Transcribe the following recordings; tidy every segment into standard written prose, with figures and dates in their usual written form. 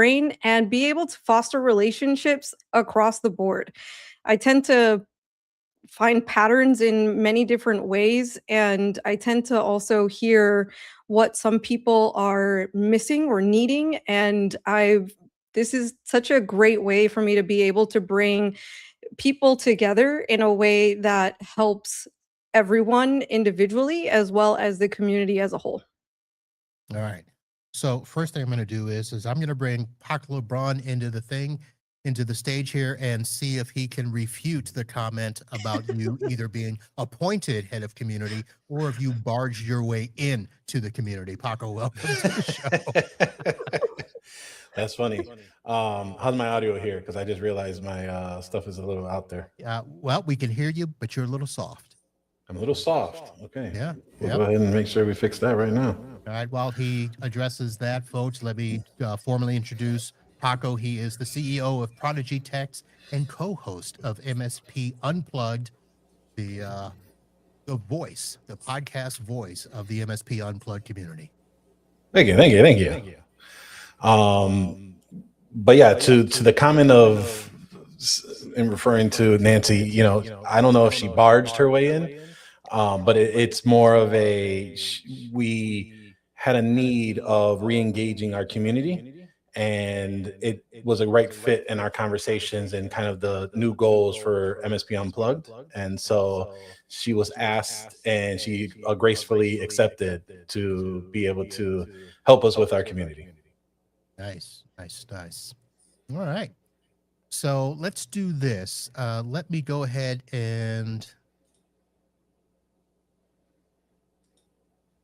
brain and be able to foster relationships across the board. I tend to find patterns in many different ways, and I tend to also hear what some people are missing or needing, and I've this is such a great way for me to be able to bring people together in a way that helps everyone individually as well as the community as a whole. All right. So first thing I'm going to do is I'm going to bring Paco LeBron into the stage here and see if he can refute the comment about you either being appointed head of community or if you barged your way in to the community. Paco, welcome to the show. That's funny. How's my audio here? Because I just realized my stuff is a little out there. Well, we can hear you, but you're a little soft. I'm a little soft. Okay. Yeah. We'll go ahead and make sure we fix that right now. All right. While he addresses that, folks, let me formally introduce Paco. He is the CEO of Prodigy Techs and co-host of MSP Unplugged, the voice, the podcast voice of the MSP Unplugged community. Thank you. But yeah, to the comment of in referring to Nancy, I don't know if she barged her way in, but it's more of we had a need of re-engaging our community, and it was a right fit in our conversations and kind of the new goals for MSP Unplugged. And so she was asked, and she gracefully accepted to be able to help us with our community. Nice. All right. So let's do this. Let me go ahead and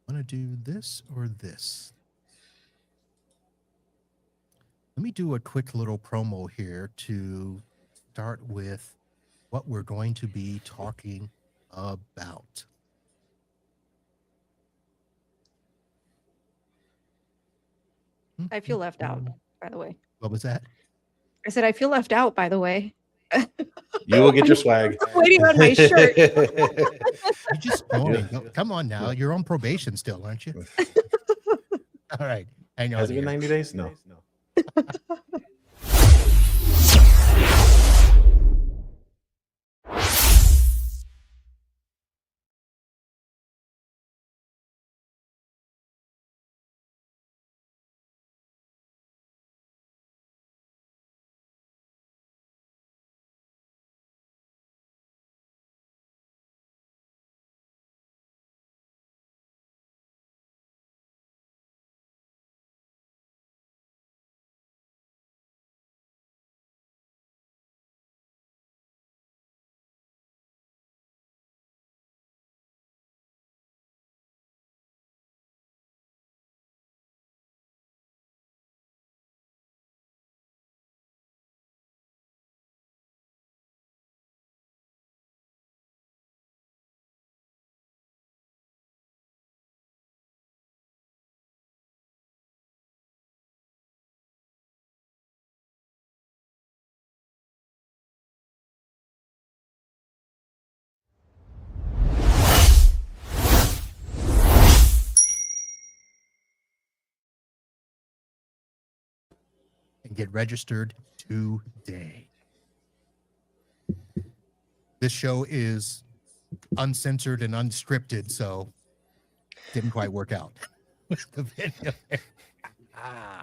want to do this or this. Let me do a quick little promo here to start with what we're going to be talking about. I feel left out, by the way. What was that? I said I feel left out, by the way. You will get your swag. Waiting on my shirt. You just come on now. You're on probation still, aren't you? All right. Hang on. Has it been 90 days? No. And get registered today. This show is uncensored and unscripted, so didn't quite work out with the video. I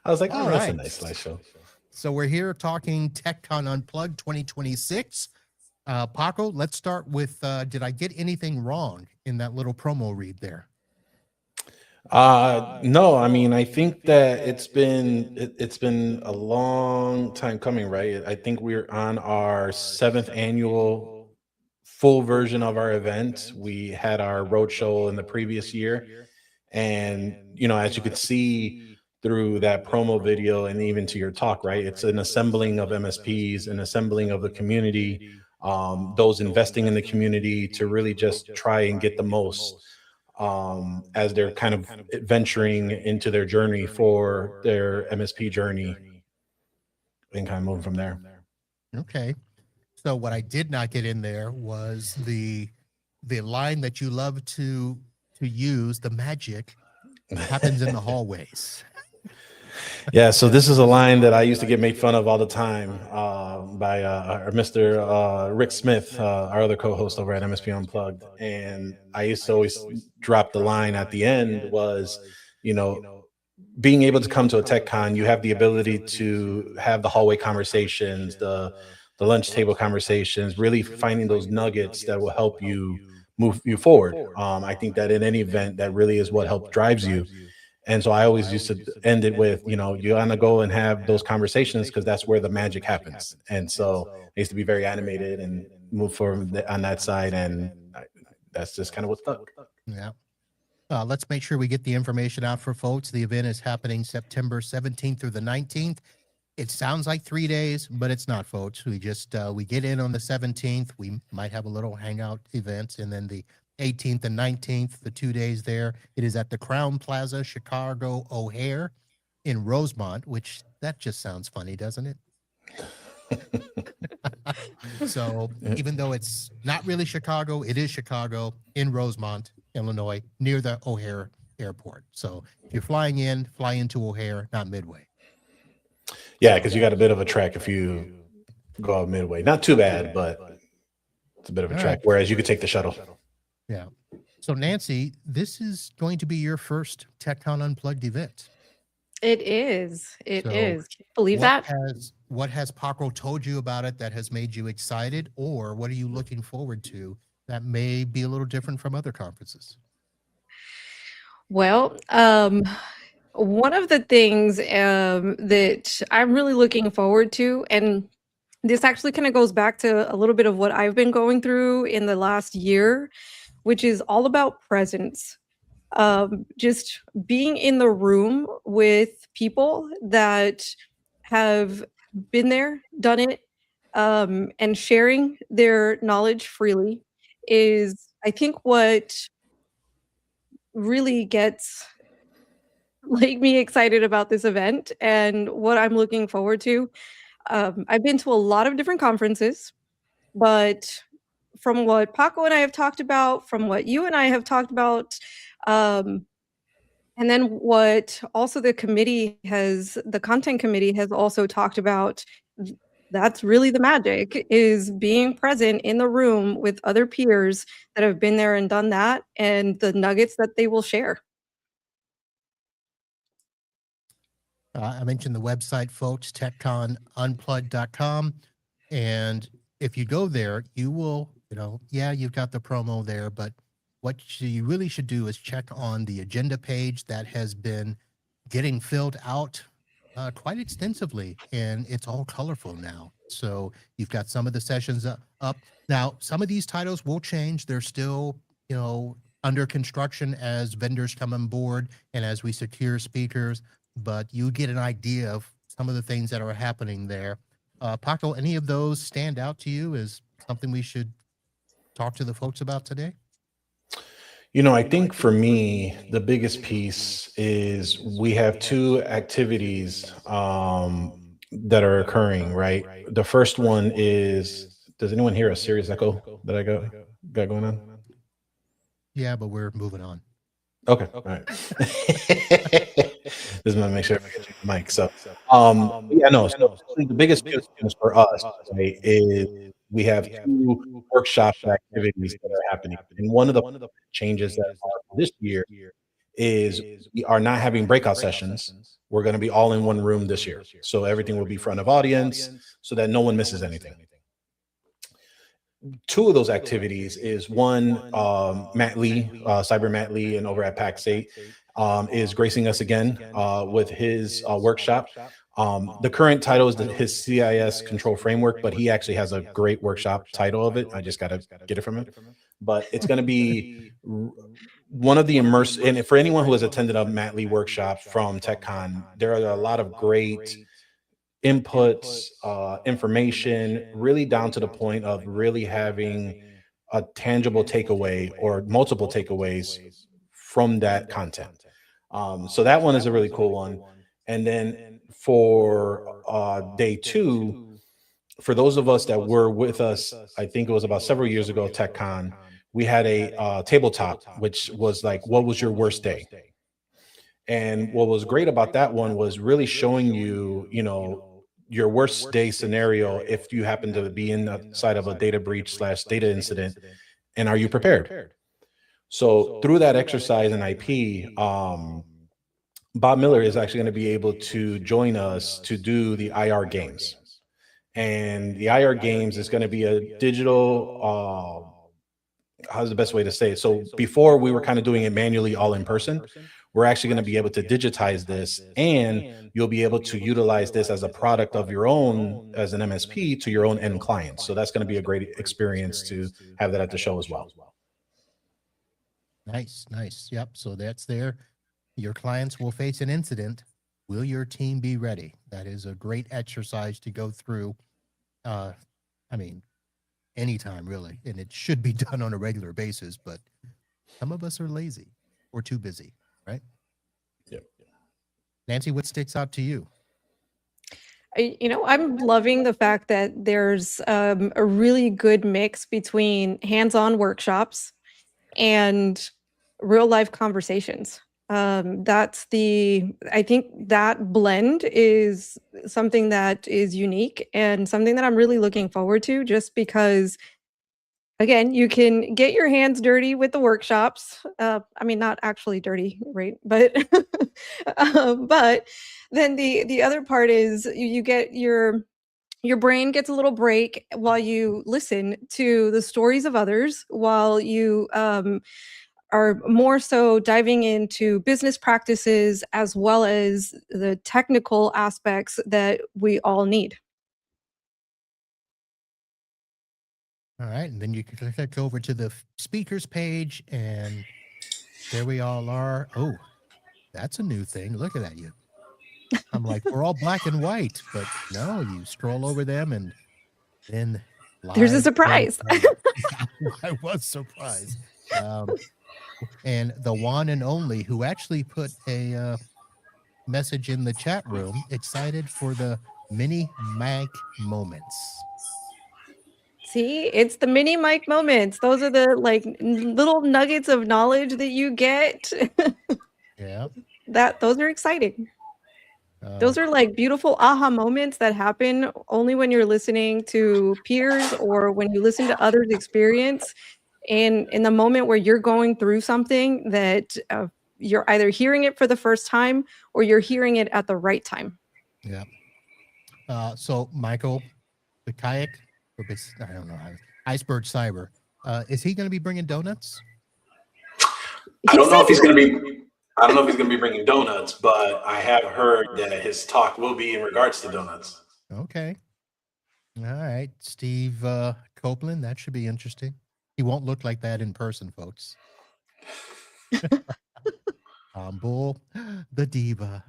was like, that's a nice slideshow. So we're here talking TechCon Unplugged 2026. Paco, let's start with, did I get anything wrong in that little promo read there? No, I mean, I think that it's been a long time coming, right? I think we're on our 7th annual full version of our event. We had our roadshow in the previous year, and as you could see through that promo video and even to your talk, right? It's an assembling of MSPs, an assembling of the community, those investing in the community to really just try and get the most as they're kind of venturing into their journey for their MSP journey and kind of moving from there. Okay. So what I did not get in there was the line that you love to use, the magic happens in the hallways. Yeah, so this is a line that I used to get made fun of all the time by Mr. Rick Smith, our other co-host over at MSP Unplugged, and I used to always drop the line at the end was, you know, being able to come to a tech con, you have the ability to have the hallway conversations, the lunch table conversations, really finding those nuggets that will help you move you forward. I think that in any event, that really is what helps drives you. And so I always used to end it with, you want to go and have those conversations because that's where the magic happens. And so I used to be very animated and move forward on that side. And that's just kind of what stuck. Yeah. Let's make sure we get the information out for folks. The event is happening September 17th through the 19th. It sounds like 3 days, but it's not, folks. We just we get in on the 17th. We might have a little hangout event, and then the 18th and 19th, the 2 days there. It is at the Crown Plaza, Chicago O'Hare in Rosemont, which that just sounds funny, doesn't it? So even though it's not really Chicago, it is Chicago in Rosemont, Illinois, near the O'Hare Airport. So if you're flying in, fly into O'Hare, not Midway. Yeah, because you got a bit of a trek if you go out Midway. Not too bad, but it's a bit of a trek. Right. Whereas you could take the shuttle. Yeah. So Nancy, this is going to be your first TechCon Unplugged event. It is. It is. Can you believe that? What has Paco told you about it that has made you excited, or what are you looking forward to that may be a little different from other conferences? Well, one of the things that I'm really looking forward to, and this actually kind of goes back to a little bit of what I've been going through in the last year, which is all about presence. Just being in the room with people that have been there, done it, and sharing their knowledge freely is, I think, what really gets me excited about this event and what I'm looking forward to. I've been to a lot of different conferences, but from what Paco and I have talked about, from what you and I have talked about, and then what also the content committee has also talked about, that's really the magic, is being present in the room with other peers that have been there and done that, and the nuggets that they will share. I mentioned the website, folks, techconunplugged.com. And if you go there, you will, you've got the promo there, but what you really should do is check on the agenda page that has been getting filled out quite extensively, and it's all colorful now. So you've got some of the sessions up. Now, some of these titles will change. They're still, under construction as vendors come on board and as we secure speakers, but you get an idea of some of the things that are happening there. Paco, any of those stand out to you as something we should talk to the folks about today? I think for me, the biggest piece is we have two activities that are occurring, right? The first one is, does anyone hear a serious echo that I got going on? Yeah, but we're moving on. Okay. All right. Just want to make sure I get the mic. So, So the biggest piece for us, right, is we have two workshop activities that are happening. And one of the changes that are for this year is we are not having breakout sessions. We're going to be all in one room this year. So everything will be front of audience so that no one misses anything. Two of those activities is one, Matt Lee, Cyber Matt Lee, and over at PAX 8 is gracing us again with his workshop. The current title is his CIS control framework, but he actually has a great workshop title of it. I just got to get it from him. But it's going to be one of the immersive, and for anyone who has attended a Matt Lee workshop from TechCon, there are a lot of great inputs, information, really down to the point of really having a tangible takeaway or multiple takeaways from that content. So that one is a really cool one. And then for day two, for those of us that were with us, I think it was about several years ago at TechCon, we had a tabletop, which was like, what was your worst day? And what was great about that one was really showing you, you know, your worst day scenario if you happen to be inside of a data breach slash data incident, and are you prepared? So through that exercise in IP, Bob Miller is actually going to be able to join us to do the IR games. And the IR games is going to be a digital, how's the best way to say it? So before we were kind of doing it manually all in person. We're actually going to be able to digitize this, and you'll be able to utilize this as a product of your own as an MSP to your own end clients. So that's going to be a great experience to have that at the show as well. Nice, nice. Yep. So that's there. Your clients will face an incident. Will your team be ready? That is a great exercise to go through. I mean, anytime really, and it should be done on a regular basis, but some of us are lazy or too busy, right? Yep. Nancy, what sticks out to you? I'm loving the fact that there's a really good mix between hands-on workshops and real life conversations. I think that blend is something that is unique and something that I'm really looking forward to, just because, again, you can get your hands dirty with the workshops. I mean, not actually dirty, right? But then the other part is you get your brain gets a little break while you listen to the stories of others, while you are more so diving into business practices as well as the technical aspects that we all need. All right, and then you can click over to the speakers page, and there we all are. Oh, that's a new thing. Look at that, you. I'm like, we're all black and white, but no, you scroll over them, and then There's a live. surprise. I was surprised. And the one and only who actually put a message in the chat room, excited for the mini mic moments. See, it's the mini mic moments. Those are the little nuggets of knowledge that you get. Yeah. Those are exciting. Those are like beautiful aha moments that happen only when you're listening to peers or when you listen to others' experience. And in the moment where you're going through something that you're either hearing it for the first time or you're hearing it at the right time. Yeah. So Michael, the kayak, I don't know how, Iceberg Cyber, is he going to be bringing donuts? I don't know if he's going to be bringing donuts, but I have heard that his talk will be in regards to donuts. Okay. All right. Steve Copeland, that should be interesting. He won't look like that in person, folks. Bull, the diva.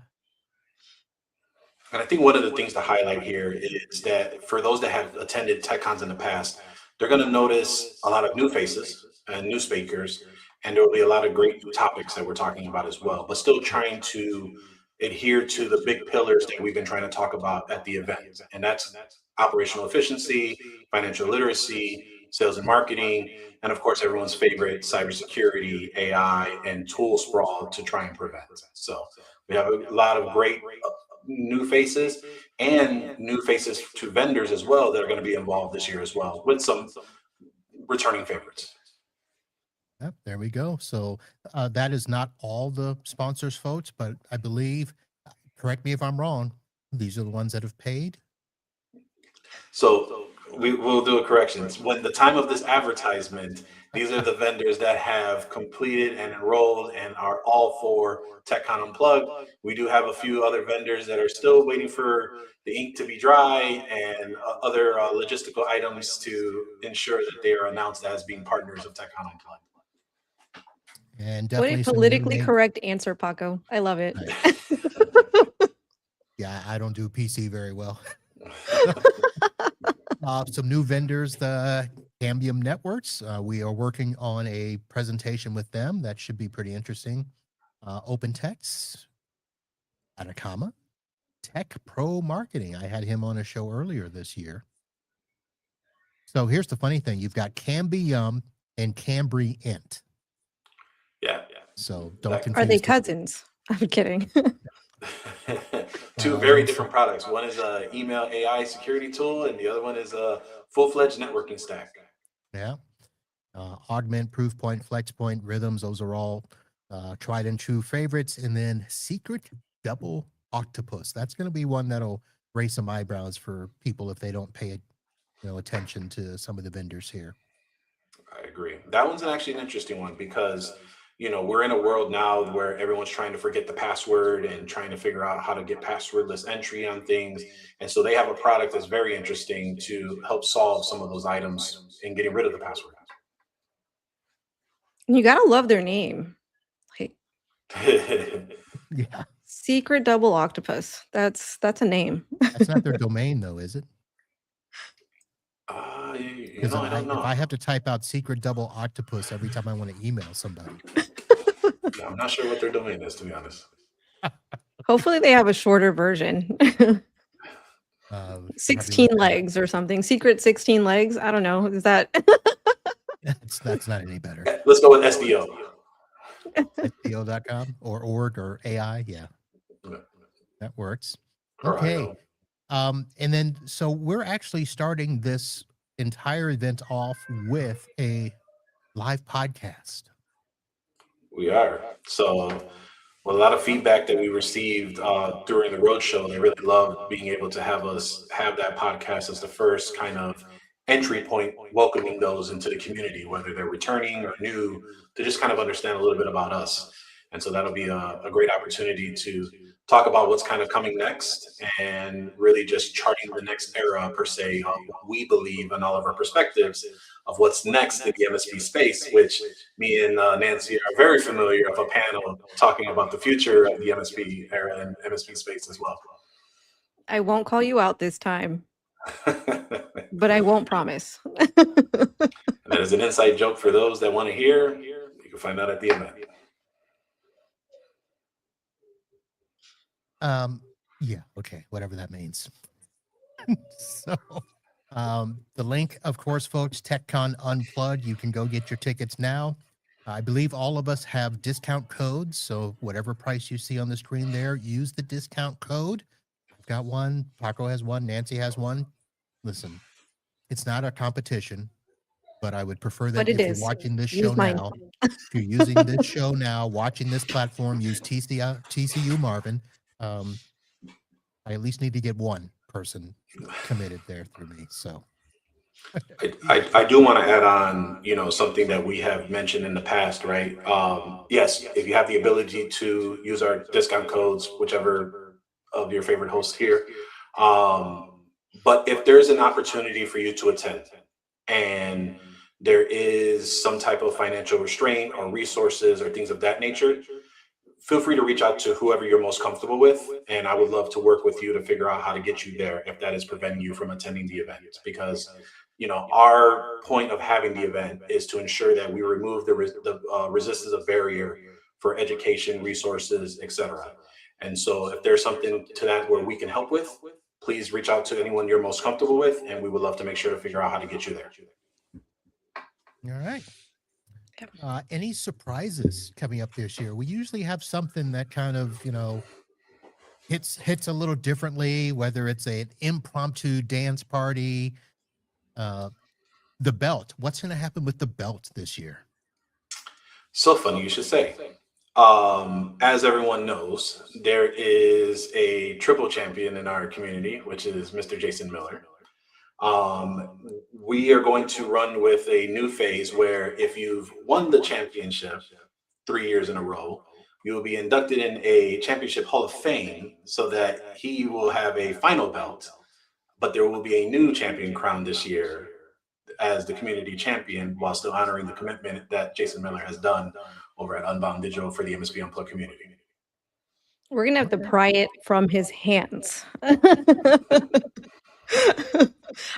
And I think one of the things to highlight here is that for those that have attended TechCons in the past, they're going to notice a lot of new faces and new speakers, and there will be a lot of great new topics that we're talking about as well, but still trying to adhere to the big pillars that we've been trying to talk about at the event. And that's operational efficiency, financial literacy, sales and marketing, and of course, everyone's favorite cybersecurity, AI, and tool sprawl to try and prevent. So we have a lot of great new faces and new faces to vendors as well that are going to be involved this year as well, with some returning favorites. Yep, there we go. So that is not all the sponsors, folks, but I believe, correct me if I'm wrong, these are the ones that have paid. So we will do a correction. When the time of this advertisement, these are the vendors that have completed and enrolled and are all for TechCon Unplugged. We do have a few other vendors that are still waiting for the ink to be dry and other logistical items to ensure that they are announced as being partners of TechCon Unplugged. And What definitely a politically correct answer, Paco. I love it. Yeah, I don't do PC very well. Some new vendors, the Cambium Networks. We are working on a presentation with them. That should be pretty interesting. OpenText, Atacama, Tech Pro Marketing. I had him on a show earlier this year. So here's the funny thing. You've got Cambium and Cambry Int. Yeah. So don't confuse. Are they cousins? I'm kidding. Two very So different products. One is a email AI security tool, and the other one is a full-fledged networking stack. yeah, Augment, Proofpoint, FlexPoint, Rhythms. Those are all tried and true favorites. And then Secret Double Octopus. That's going to be one that'll raise some eyebrows for people if they don't pay attention to some of the vendors here. I agree. That one's actually an interesting one because, we're in a world now where everyone's trying to forget the password and trying to figure out how to get passwordless entry on things. And so they have a product that's very interesting to help solve some of those items in getting rid of the password. You gotta love their name. Like Yeah, Secret Double Octopus. That's a name. that's not their domain though, is it? Because I don't If know. I have to type out Secret Double Octopus every time I want to email somebody, I'm not sure what their domain is, to be honest. Hopefully they have a shorter version. I'll be 16 looking- legs or something. Secret 16 legs. I don't know. Is that that's not any better. Let's go with SDO. SDO.com or org or AI. Yeah, that works. Or Okay. IO. And then, so we're actually starting this entire event off with a live podcast. We are. So, with a lot of feedback that we received during the roadshow, they really loved being able to have us have that podcast as the first kind of entry point, welcoming those into the community, whether they're returning or new, to just kind of understand a little bit about us. And so that'll be a great opportunity to talk about what's kind of coming next and really just charting the next era, per se, of what we believe and all of our perspectives of what's next in the MSP space, which me and Nancy are very familiar of a panel talking about the future of the MSP era and MSP space as well. I won't call you out this time, That but I won't promise. is an inside joke for those that want to hear. You can find out at the event. Yeah, okay, whatever that means. So, the link, of course, folks, TechCon Unplugged. You can go get your tickets now. I believe all of us have discount codes, so whatever price you see on the screen there, use the discount code. I've got one. Paco has one. Nancy has one. Listen, it's not a competition, but I would prefer that But it if you're is. watching this Use show mine. now, if you're using this show now, watching this platform, use TCU Marvin. I at least need to get one person committed there through me. So I do want to add on, something that we have mentioned in the past, right? Yes, if you have the ability to use our discount codes, whichever of your favorite hosts here, but if there's an opportunity for you to attend and there is some type of financial restraint or resources or things of that nature, feel free to reach out to whoever you're most comfortable with. And I would love to work with you to figure out how to get you there if that is preventing you from attending the event. Because, our point of having the event is to ensure that we remove the resistance of barrier for education, resources, etc. And so if there's something to that where we can help with, please reach out to anyone you're most comfortable with. And we would love to make sure to figure out how to get you there. all right. Any surprises coming up this year? We usually have something that kind of, hits a little differently, whether it's an impromptu dance party, the belt. What's going to happen with the belt this year? So funny you should say. As everyone knows, there is a triple champion in our community, which is Mr. Jason Miller. We are going to run with a new phase where if you've won the championship 3 years in a row, you will be inducted in a championship Hall of Fame so that he will have a final belt, but there will be a new champion crowned this year as the community champion while still honoring the commitment that Jason Miller has done over at Unbound Digital for the MSP Unplugged community. We're gonna have to pry it from his hands.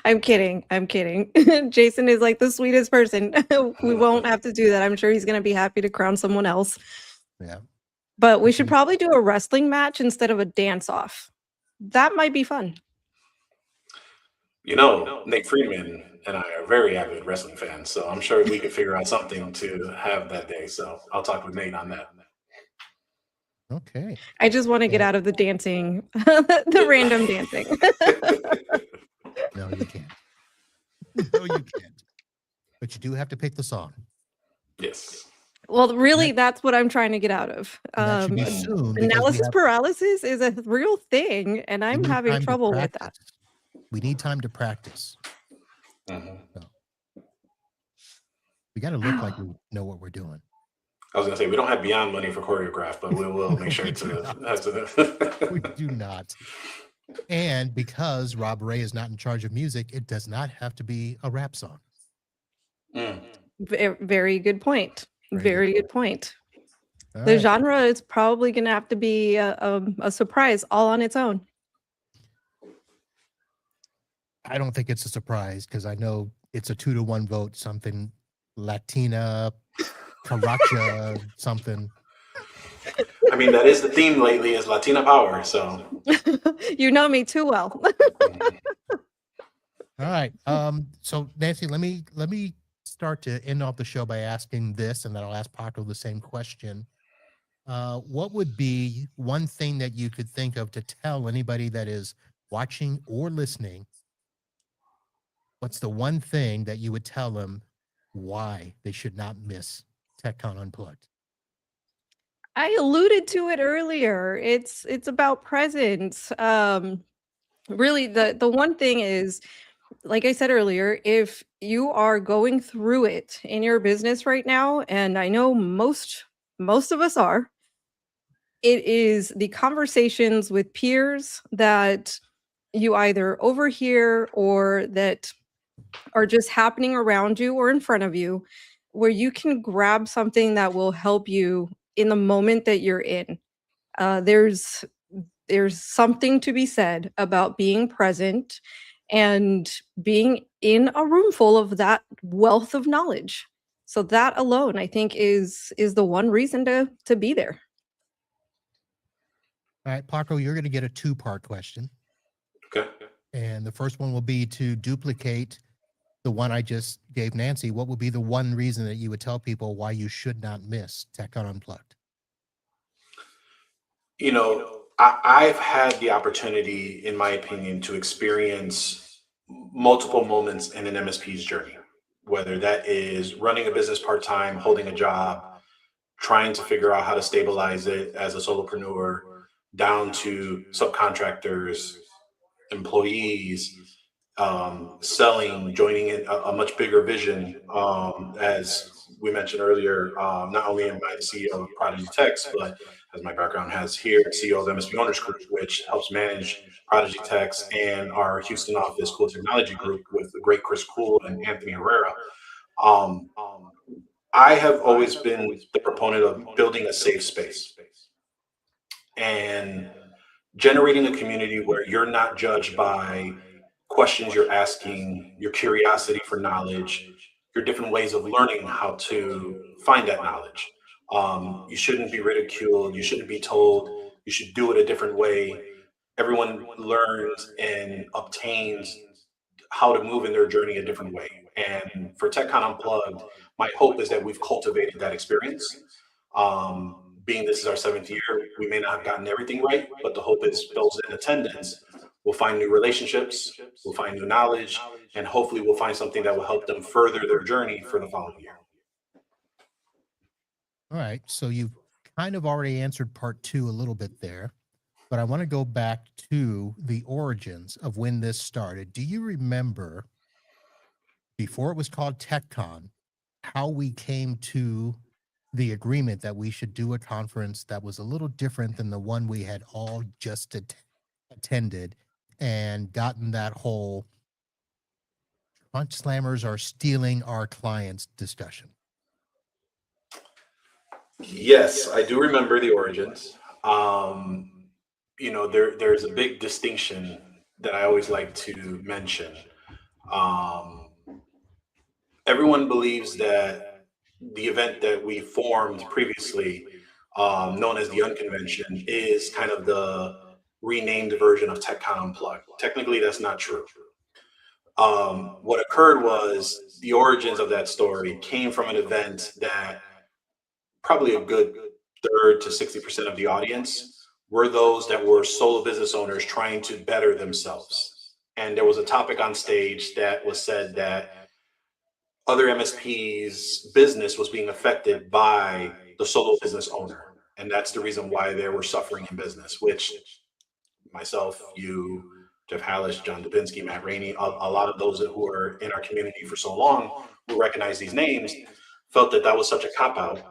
I'm kidding. I'm kidding. Jason is like the sweetest person. We won't have to do that. I'm sure he's gonna be happy to crown someone else. Yeah. But we should probably do a wrestling match instead of a dance off. That might be fun. Nate Friedman and I are very avid wrestling fans, so I'm sure we could figure out something to have that day. So I'll talk with Nate on that. Okay. I just want to get And out of the dancing, the random dancing. no, you can't. No, you can't. But you do have to pick the song. Yes. Well, really, That, that's what I'm trying to get out of. and that should be soon because Analysis paralysis is a real thing, and we I'm need having time to trouble with practice. that. We need time to practice. Mhm. So we got to look like we know what we're doing. I was gonna say we don't have beyond money for choreograph, but we will make sure We do to. We do not. And because Rob Ray is not in charge of music, it does not have to be a rap song. Mm. Very good point. Very good Very good point. All The right. genre is probably going to have to be a surprise all on its own. I don't think it's a surprise because I know it's a 2-to-1 vote, something Latina, Caracha, something. I mean, that is the theme lately is Latina power. So You know me too well. All right. So Nancy, let me start to end off the show by asking this, and then I'll ask Paco the same question. What would be one thing that you could think of to tell anybody that is watching or listening? What's the one thing that you would tell them why they should not miss TechCon Unplugged? I alluded to it earlier. It's about presence. Really, the one thing is, like I said earlier, if you are going through it in your business right now, and I know most of us are, it is the conversations with peers that you either overhear or that are just happening around you or in front of you, where you can grab something that will help you in the moment that you're in. There's something to be said about being present and being in a room full of that wealth of knowledge. So that alone, I think, is the one reason to be there. All right, Paco, you're going to get a 2-part question. okay. And the first one will be to duplicate the one I just gave Nancy. What would be the one reason that you would tell people why you should not miss TechCon Unplugged? You know, I've had the opportunity, in my opinion, to experience multiple moments in an MSP's journey, whether that is running a business part time, holding a job, trying to figure out how to stabilize it as a solopreneur, down to subcontractors, employees, selling, joining in a much bigger vision. As we mentioned earlier, not only am I the CEO of Prodigy Techs, but as my background has here, CEO of MSP Owners Group, which helps manage Prodigy Techs and our Houston office, Cool Technology Group, with the great Chris Cool and Anthony Herrera. Um, I have always been the proponent of building a safe space and generating a community where you're not judged by questions you're asking, your curiosity for knowledge, your different ways of learning how to find that knowledge. You shouldn't be ridiculed. You shouldn't be told you should do it a different way. Everyone learns and obtains how to move in their journey a different way. And for TechCon Unplugged, my hope is that we've cultivated that experience. Being this is our 7th year, we may not have gotten everything right, but the hope is those in attendance will find new relationships, will find new knowledge, and hopefully we'll find something that will help them further their journey for the following year. All right. So you've kind of already answered part 2 a little bit there, but I want to go back to the origins of when this started. Do you remember, before it was called TechCon, how we came to the agreement that we should do a conference that was a little different than the one we had all just attended and gotten that whole Crunch Slammers are stealing our clients discussion? Yes, I do remember the origins. There's a big distinction that I always like to mention. Um, Everyone believes that the event that we formed previously, known as the Unconvention, is kind of the renamed version of TechCon Unplugged. Technically, that's not true. What occurred was the origins of that story came from an event that probably a good third to 60% of the audience were those that were solo business owners trying to better themselves. And there was a topic on stage that was said that other MSPs' business was being affected by the solo business owner. And that's the reason why they were suffering in business, which myself, you, Jeff Hallish, John Dubinsky, Matt Rainey, a lot of those who are in our community for so long who recognize these names felt that that was such a cop out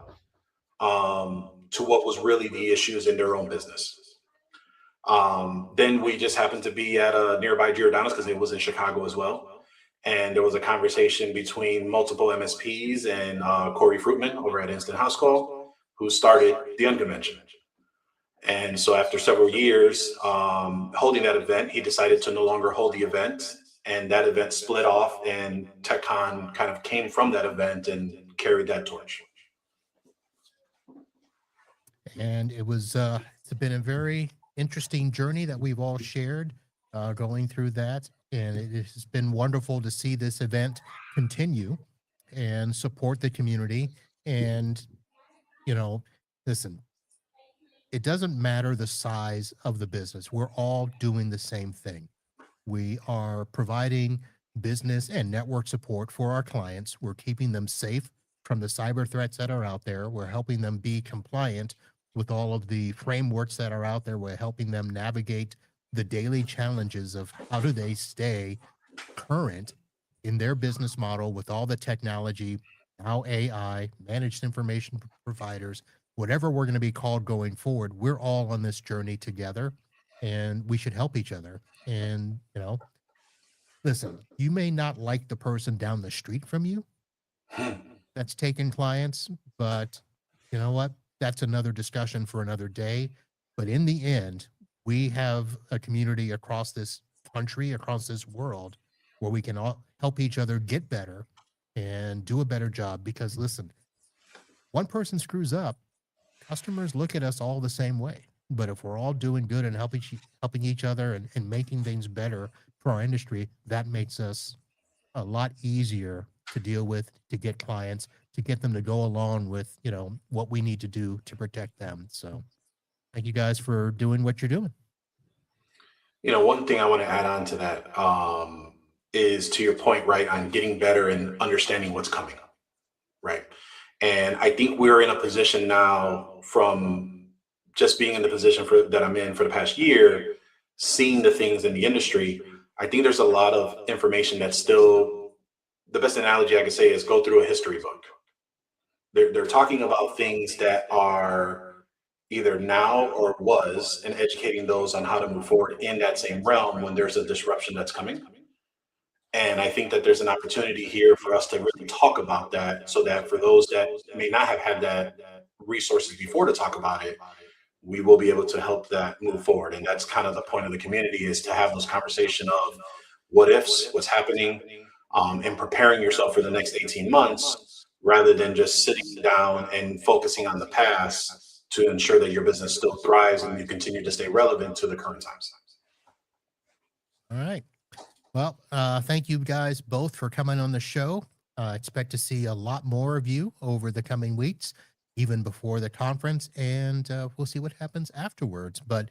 to what was really the issues in their own business. Then we just happened to be at a nearby Giordano's because it was in Chicago as well. And there was a conversation between multiple MSPs and Corey Fruitman over at Instant House Call, who started the Unconvention. And so after several years holding that event, he decided to no longer hold the event. And that event split off, and TechCon kind of came from that event and carried that torch. And it's been a very interesting journey that we've all shared going through that. And it has been wonderful to see this event continue and support the community. And, listen, it doesn't matter the size of the business. We're all doing the same thing. We are providing business and network support for our clients. We're keeping them safe from the cyber threats that are out there. We're helping them be compliant with all of the frameworks that are out there. We're helping them navigate the daily challenges of how do they stay current in their business model with all the technology, now AI, managed information providers, whatever we're going to be called going forward. We're all on this journey together, and we should help each other. And, listen, you may not like the person down the street from you that's taking clients, but you know what? That's another discussion for another day. But in the end, we have a community across this country, across this world, where we can all help each other get better and do a better job. Because listen, one person screws up, customers look at us all the same way. But if we're all doing good and helping each other and making things better for our industry, that makes us a lot easier to deal with, to get clients, to get them to go along with, what we need to do to protect them. So thank you guys for doing what you're doing. One thing I want to add on to that is to your point, right, on getting better and understanding what's coming, right? And I think we're in a position now, from just being in the position that I'm in for the past year, seeing the things in the industry. I think there's a lot of information that's still, the best analogy I could say is go through a history book. They're talking about things that are either now or was, and educating those on how to move forward in that same realm when there's a disruption that's coming. And I think that there's an opportunity here for us to really talk about that, so that for those that may not have had that resources before to talk about it, we will be able to help that move forward. And that's kind of the point of the community, is to have those conversation of what ifs, what's happening, and preparing yourself for the next 18 months, rather than just sitting down and focusing on the past, to ensure that your business still thrives and you continue to stay relevant to the current times. All right. Well, thank you guys both for coming on the show. Expect to see a lot more of you over the coming weeks, even before the conference, and we'll see what happens afterwards. But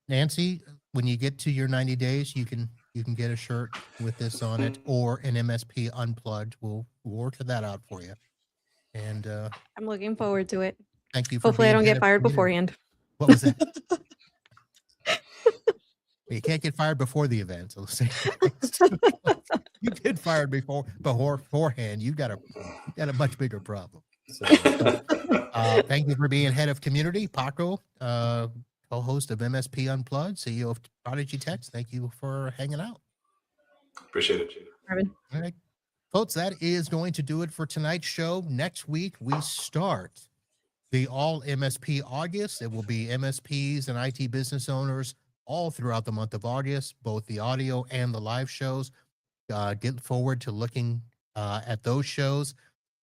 Nancy, when you get to your 90 days, you can get a shirt with this on it, or an MSP Unplugged. We'll work that out for you. And I'm looking forward to it. thank you for Hopefully I being don't head get of fired community. beforehand. What was that? You can't get fired before the event. So you get fired beforehand. You got a much bigger problem. So, thank you for being head of community, Paco, co-host of MSP Unplugged, CEO of Prodigy Techs. Thank you for hanging out. Appreciate it. Marvin. All right, folks, that is going to do it for tonight's show. Next week, we start the all MSP August. It will be MSPs and IT business owners all throughout the month of August, both the audio and the live shows. Get forward to looking at those shows.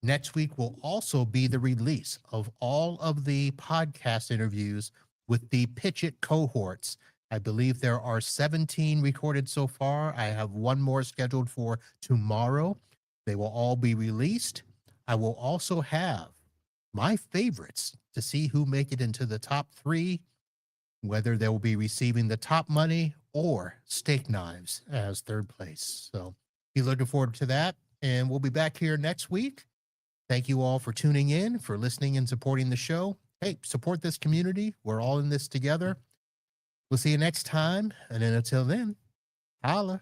Next week will also be the release of all of the podcast interviews with the Pitch It cohorts. I believe there are 17 recorded so far. I have one more scheduled for tomorrow. They will all be released. I will also have my favorites to see who make it into the top 3, whether they will be receiving the top money or steak knives as third place. So be looking forward to that. And we'll be back here next week. Thank you all for tuning in, for listening and supporting the show. Hey, support this community. We're all in this together. We'll see you next time. And then until then, holla.